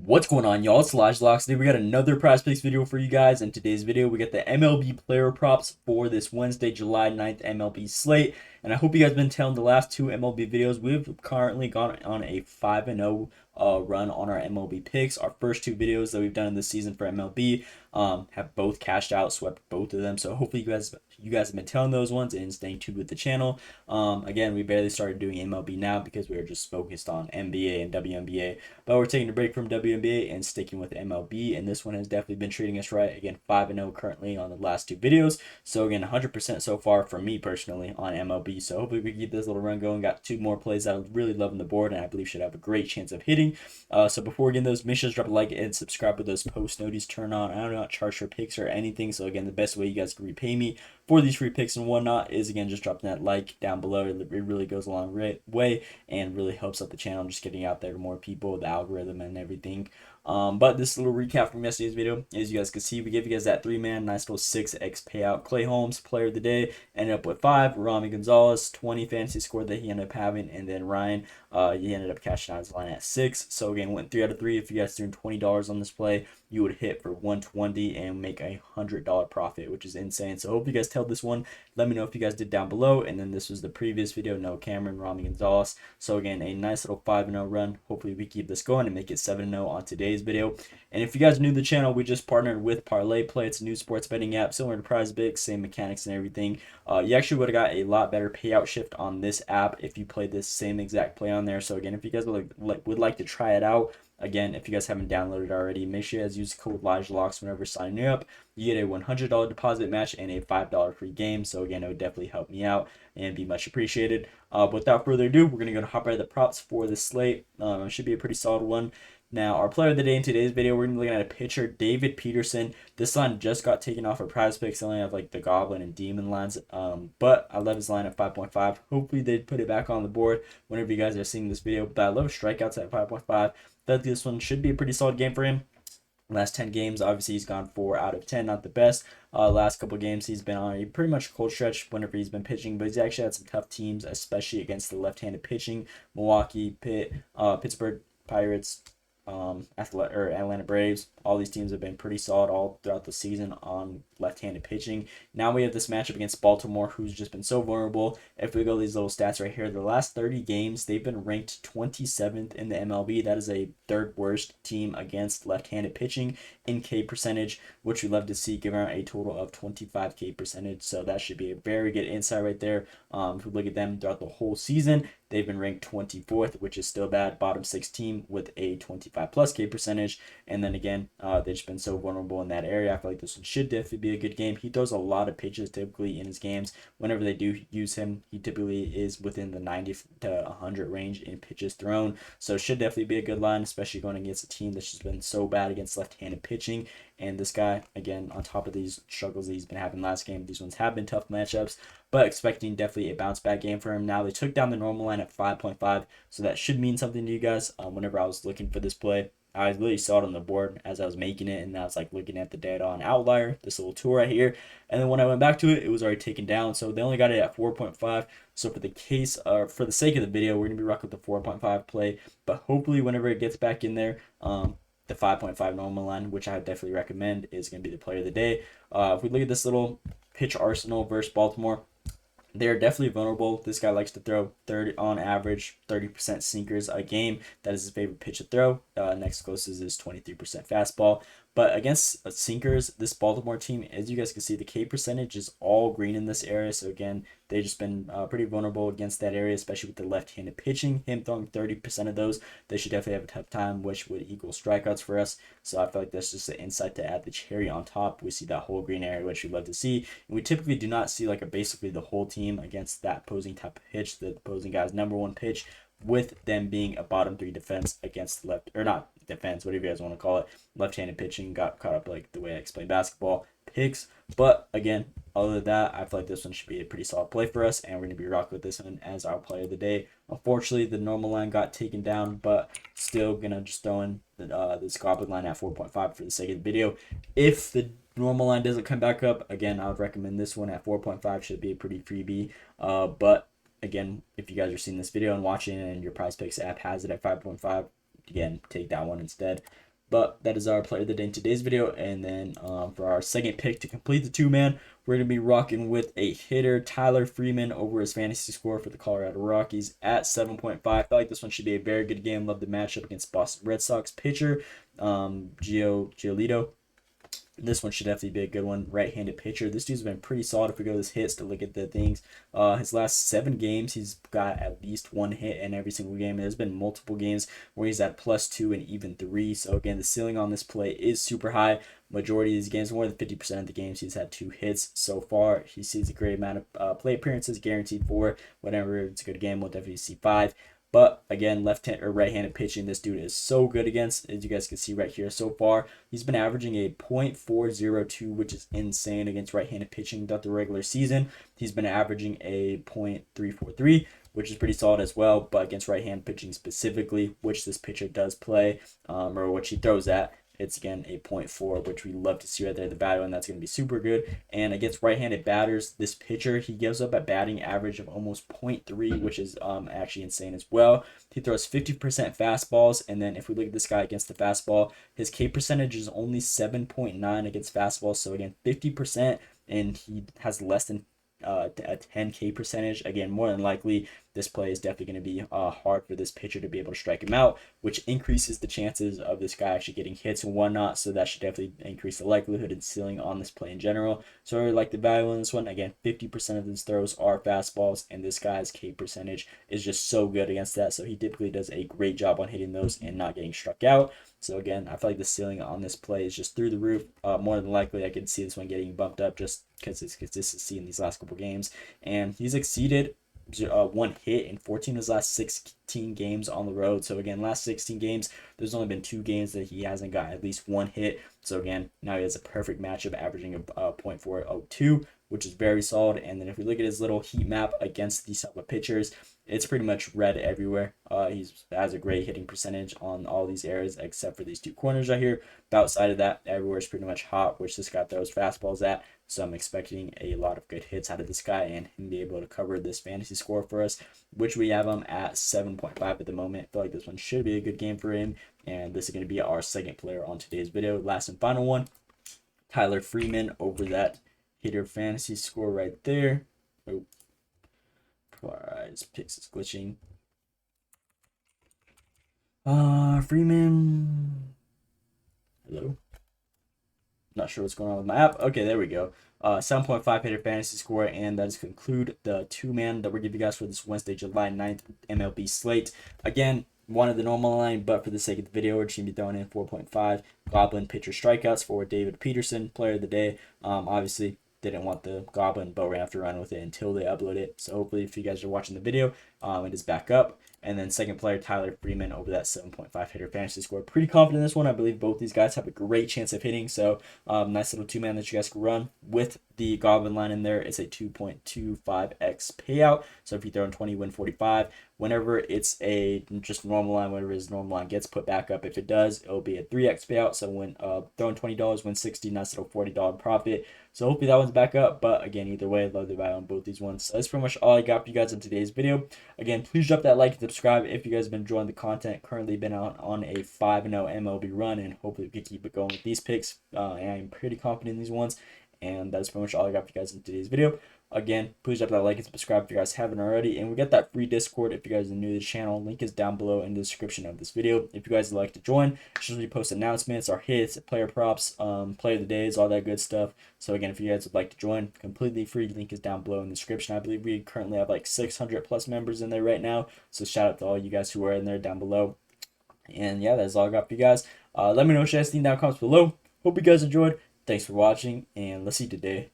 What's going on, y'all? It's Locks. Today we got another prize picks video for you guys. In today's video, we got the MLB player props for this Wednesday, July 9th MLB slate. And I hope you guys been telling the last two MLB videos. We've currently gone on a 5-0 run on our MLB picks. Our first two videos that we've done in this season for MLB have both cashed out, swept both of them. So hopefully you guys have been telling those ones and staying tuned with the channel. Again, we barely started doing MLB now because we were just focused on NBA and WNBA. But we're taking a break from WNBA and sticking with MLB, and this one has definitely been treating us right. Again, 5-0 currently on the last two videos. So again, 100% so far for me personally on MLB. So hopefully we can keep this little run going. Got two more plays that I'm really loving the board, and I believe should have a great chance of hitting. So before we get those, make sure to drop a like and subscribe with those post notifications turned on. I do not charge for picks or anything. So again, the best way you guys can repay me for these free picks and whatnot is again just dropping that like down below. It really goes a long way and really helps out the channel, just getting out there to more people, the algorithm and everything. But this little recap from yesterday's video, as you guys can see, we gave you guys that 3-man, nice little 6x payout. Clay Holmes, player of the day, ended up with 5. Rami Gonzalez, 20 fantasy score that he ended up having, and then Ryan, he ended up cashing out his line at 6. So again, went 3 out of 3. If you guys threw $20 on this play, you would hit for 120 and make a $100 profit, which is insane. So I hope you guys tailed this one. Let me know if you guys did down below. And then this was the previous video, no Cameron, Rami Gonzalez. So again, a nice little 5-0 run. Hopefully we keep this going and make it 7-0 on today's video. And if you guys are new to the channel, we just partnered with Parlay Play. It's a new sports betting app similar to PrizePicks, same mechanics and everything. You actually would have got a lot better payout shift on this app if you played this same exact play on there. So again, if you guys would like to try it out, again, if you guys haven't downloaded already, make sure you guys use code LodgeLocks whenever signing up. You get a $100 deposit match and a $5 free game. So again, it would definitely help me out and be much appreciated. But without further ado, we're gonna go to hop right at the props for this slate. It should be a pretty solid one. Now, our player of the day in today's video, we're going to be looking at a pitcher, David Peterson. This line just got taken off of PrizePicks. I only have like the Goblin and Demon lines, but I love his line at 5.5. Hopefully, they put it back on the board whenever you guys are seeing this video. But I love strikeouts at 5.5. I think this one should be a pretty solid game for him. Last 10 games, obviously, he's gone 4 out of 10, not the best. Last couple games, he's been on a pretty much cold stretch whenever he's been pitching, but he's actually had some tough teams, especially against the left-handed pitching. Milwaukee, Pittsburgh Pirates, Atlanta Braves. All these teams have been pretty solid all throughout the season on left-handed pitching. Now we have this matchup against Baltimore, who's just been so vulnerable. If we go these little stats right here, the last 30 games, they've been ranked 27th in the MLB. That is a third worst team against left-handed pitching in K percentage, which we love to see, giving out a total of 25 K percentage. So that should be a very good insight right there. If we look at them throughout the whole season, they've been ranked 24th, which is still bad. Bottom 6 team with a 25 plus K percentage. And then again, they've just been so vulnerable in that area. I feel like this one should definitely be a good game. He throws a lot of pitches typically in his games. Whenever they do use him, he typically is within the 90 to 100 range in pitches thrown. So should definitely be a good line, especially going against a team that's just been so bad against left-handed pitching. And this guy, again, on top of these struggles that he's been having last game, these ones have been tough matchups, but expecting definitely a bounce back game for him. Now they took down the normal line at 5.5, so that should mean something to you guys. Whenever I was looking for this play, I really saw it on the board as I was making it, and I was like looking at the data on Outlier, this little tool right here. And then when I went back to it, it was already taken down. So they only got it at 4.5. So for the sake of the video, we're gonna be rocking with the 4.5 play. But hopefully, whenever it gets back in there, the 5.5 normal line, which I definitely recommend, is gonna be the player of the day. If we look at this little pitch arsenal versus Baltimore, they're definitely vulnerable. This guy likes to throw 30 on average, 30% sinkers a game. That is his favorite pitch to throw. Next closest is 23% fastball. But against sinkers, this Baltimore team, as you guys can see, the K percentage is all green in this area. So again, they've just been pretty vulnerable against that area, especially with the left-handed pitching. Him throwing 30% of those, they should definitely have a tough time, which would equal strikeouts for us. So I feel like that's just an insight to add the cherry on top. We see that whole green area, which we love to see. And we typically do not see like basically the whole team against that opposing type of pitch, the opposing guy's number one pitch, with them being a bottom 3 defense against left, or not defense, whatever you guys want to call it. Left-handed pitching got caught up like the way I explained basketball picks. But again, other than that, I feel like this one should be a pretty solid play for us, and we're going to be rocking with this one as our player of the day. Unfortunately, the normal line got taken down, but still going to just throw in this Goblin line at 4.5 for the sake of the video. If the normal line doesn't come back up, again, I would recommend this one at 4.5. Should be a pretty freebie. But again, if you guys are seeing this video and watching it and your PrizePicks app has it at 5.5, again, take that one instead. But that is our player of the day in today's video. And then for our second pick to complete the two-man, we're going to be rocking with a hitter, Tyler Freeman, over his fantasy score for the Colorado Rockies at 7.5. I feel like this one should be a very good game. Love the matchup against Boston Red Sox pitcher, Giolito. This one should definitely be a good one. Right-handed pitcher. This dude's been pretty solid if we go to his hits to look at the things. His last 7 games, he's got at least 1 hit in every single game. There's been multiple games where he's at +2 and even 3. So again, the ceiling on this play is super high. Majority of these games, more than 50% of the games, he's had 2 hits so far. He sees a great amount of play appearances, guaranteed 4. Whenever it's a good game, we'll definitely see 5. But again, left-hand or right-handed pitching, this dude is so good against. As you guys can see right here, so far he's been averaging a .402, which is insane against right-handed pitching throughout the regular season. He's been averaging a .343, which is pretty solid as well. But against right-hand pitching specifically, which this pitcher does play, or which he throws at, it's again a .4, which we love to see right there, the battle, and that's going to be super good. And against right-handed batters, this pitcher, he gives up a batting average of almost .3, which is actually insane as well. He throws 50% fastballs, and then if we look at this guy against the fastball, his K percentage is only 7.9 against fastballs. So again, 50%, and he has less than a 10K percentage. Again, more than likely, this play is definitely going to be hard for this pitcher to be able to strike him out, which increases the chances of this guy actually getting hits and whatnot. So that should definitely increase the likelihood and ceiling on this play in general. So I really like the value on this one. Again, 50% of his throws are fastballs, and this guy's K percentage is just so good against that. So he typically does a great job on hitting those and not getting struck out. So again, I feel like the ceiling on this play is just through the roof. More than likely, I could see this one getting bumped up just because it's consistency in these last couple games. And he's exceeded 1 hit in 14 of his last 16 games on the road. So again, last 16 games, there's only been 2 games that he hasn't got at least 1 hit. So again, now he has a perfect matchup, averaging a .402, which is very solid. And then if we look at his little heat map against these type of pitchers, it's pretty much red everywhere. He has a great hitting percentage on all these areas except for these 2 corners right here. But outside of that, everywhere is pretty much hot, which this guy throws fastballs at. So I'm expecting a lot of good hits out of this guy and him be able to cover this fantasy score for us, which we have him at 7.5 at the moment. I feel like this one should be a good game for him. And this is going to be our second player on today's video. Last and final one, Tyler Freeman over that hitter fantasy score right there. Oh. Alright, his picks is glitching. Freeman. Hello. Not sure what's going on with my app. Okay, there we go. 7.5 hitter fantasy score, and that does conclude the two-man that we're giving you guys for this Wednesday, July 9th MLB slate. Again, wanted the normal line, but for the sake of the video, we're just going to be throwing in 4.5 Goblin pitcher strikeouts for David Peterson, player of the day. Obviously, didn't want the Goblin, but we're going to have to run with it until they upload it. So hopefully, if you guys are watching the video, it is back up. And then second player, Tyler Freeman, over that 7.5 hitter fantasy score. Pretty confident in this one. I believe both these guys have a great chance of hitting. So nice little two-man that you guys can run with the Goblin line in there. It's a 2.25x payout. So if you throw in 20, win 45. Whenever it's a just normal line, whenever his normal line gets put back up, if it does, it'll be a 3x payout. So when throwing $20, win 60, nice little $40 profit. So hopefully that one's back up. But again, either way, love the value on both these ones. So that's pretty much all I got for you guys in today's video. Again, please drop that like and subscribe if you guys have been enjoying the content. Currently been on a 5-0 MLB run, and hopefully we can keep it going with these picks. And I'm pretty confident in these ones. And that's pretty much all I got for you guys in today's video. Again, please drop that like and subscribe if you guys haven't already. And we got that free Discord if you guys are new to the channel. Link is down below in the description of this video. If you guys would like to join, usually post announcements, our hits, player props, player of the days, all that good stuff. So again, if you guys would like to join, completely free. Link is down below in the description. I believe we currently have like 600 plus members in there right now. So shout out to all you guys who are in there down below. And yeah, that's all I got for you guys. Let me know what you guys think down in the comments below. Hope you guys enjoyed. Thanks for watching, and let's see today.